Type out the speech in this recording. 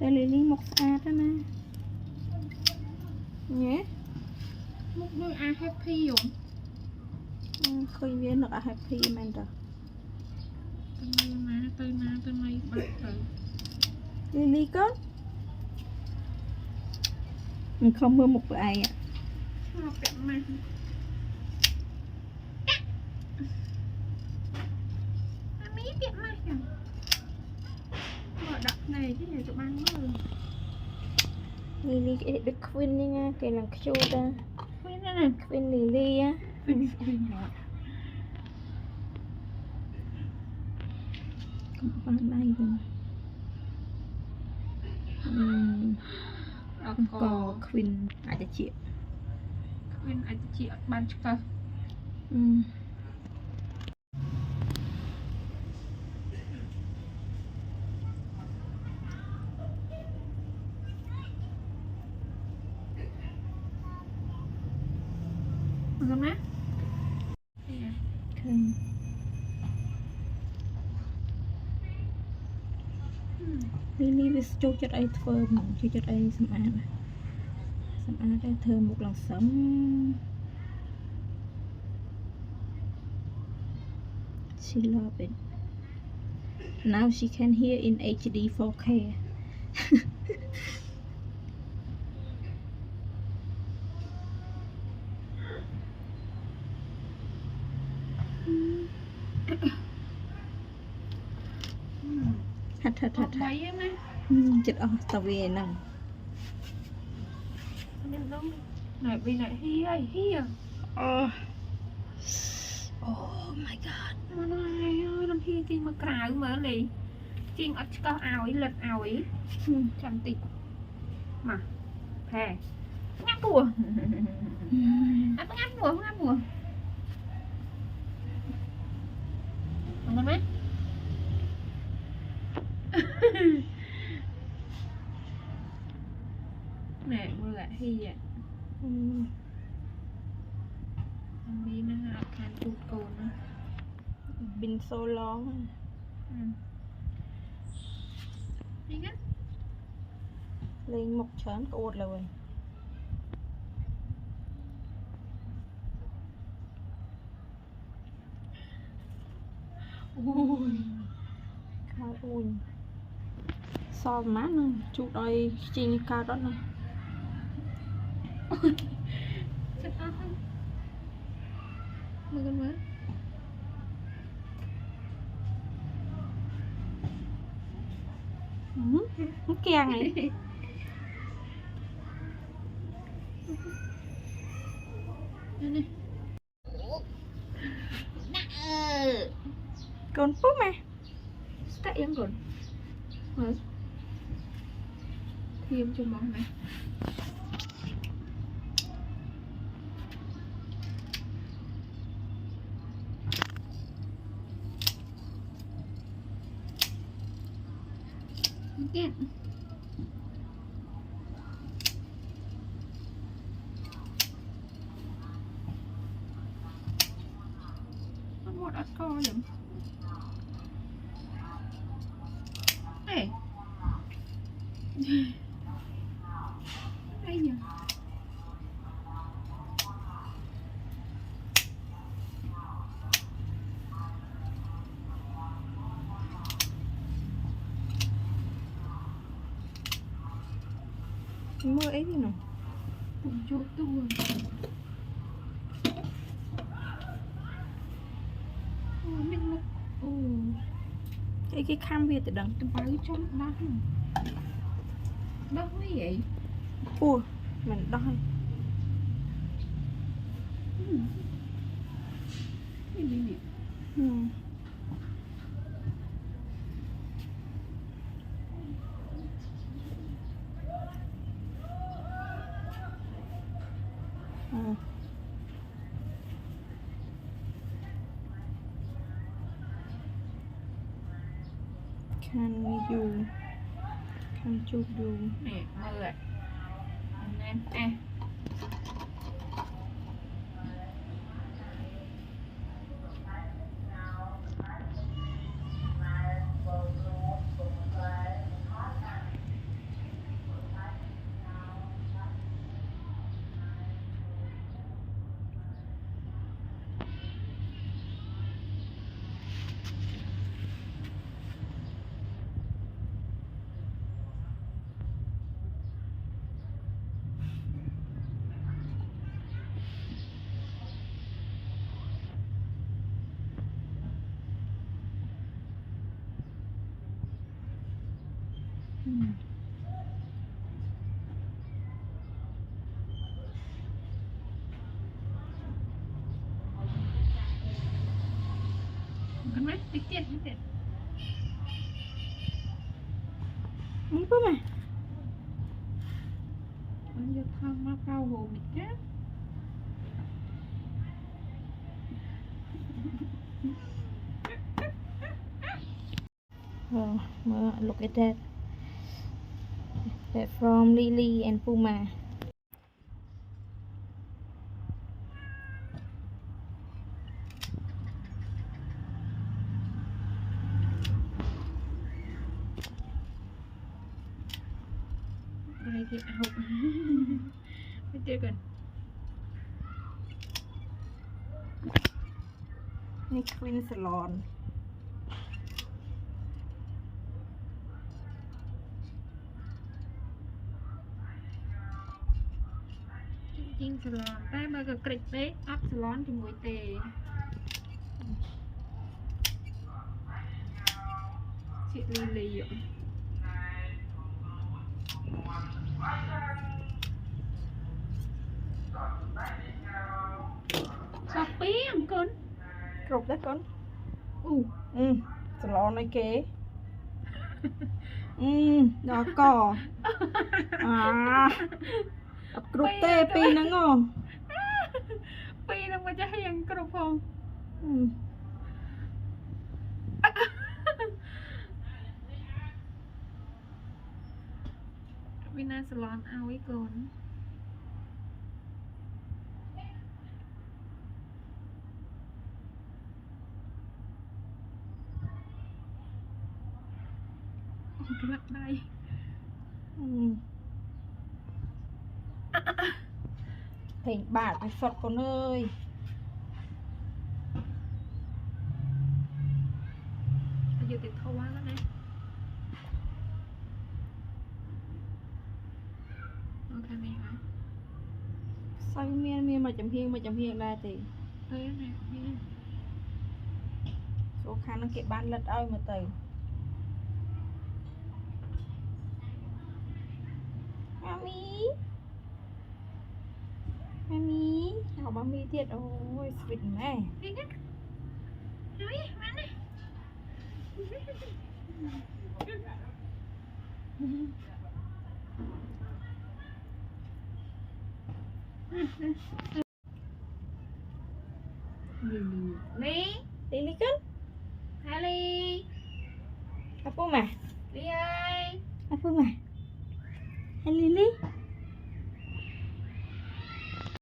Đây lì lì một đó nè nhé một đôi ai happy rồi khơi viên được happy mình rồi từ nay bắt từ lì lì con mình không mơ một ai ạ học đẹp mà mí đẹp mà mở đập này chứ này tụi bạn mơ lì lì được queen đi nha cái là chua ta quên đó nè queen lì lì á quên không bằng đây rồi có queenอาจจะเฉียบ quên anh chị ban cơ được má Lily với châu chất ấy thơ mà châu chất ấy xâm án đây thơ một lần sớm she love it now she can hear in HD 4K thật mấy em ấy chật tao về nè này vì này hi à oh my god mà này ơi làm hi thì mà cào mà này chiên ở có ảo ấy lật ảo ấy chẳng tịt mà hè ngắt bùa ngắt bùa không mấy nè mưa lại hi à đi nó học hành tụt cồn nữa been so long đi á lên một chén cột rồi ui cao ui so má nữa chú đôi chi cao đó nè chết ác không mưa con mới nó kèng này đây con phúc mà tại em còn mới thêm cho món này Again. What I call him? Hey. Đây nhỉ? mưa ấy gì nào chỗ tôi mình một cái khăn Việt từ đằng cái báu trong đó đó cái vậy ủa mình đói cái gì nè can chụp dù nè mưa ạ em Kan mah dikit dikit. Apa mah? Lanjut sama kau homiknya. Oh, look at that. That from Lily and Puma. Break it out. Betul kan? Ni Queen Salon. Chinh salon តែបើក៏ក្រិចពេកអត់ salon ជាមួយទេជាលីលីសោះពីអង្គុន Cục đấy con. អូ Salon này kê. Đó cỏ. Tập cục tê pi nó ngon. ពីនឹងមកចាស់យ៉ាងគ្រប់ផង វិណា salon ឲ្យកូនក្រាក់ដៃ Thành bạc cái sọt con ơi. យកទៅធំហ្នឹងណាអូខេនេះហ៎ Sao miên mà chấm hiên ra thì ទៅណានេះ số khăn nó kệ bán lật ơi mà từ. Mami. Mami, chào mami thiệt ôi, sweet mẹ. នេះណាហើយមកណា Ly Lily con, hai Ly apa mah? Ly ơi Apa mah? Hai Lily.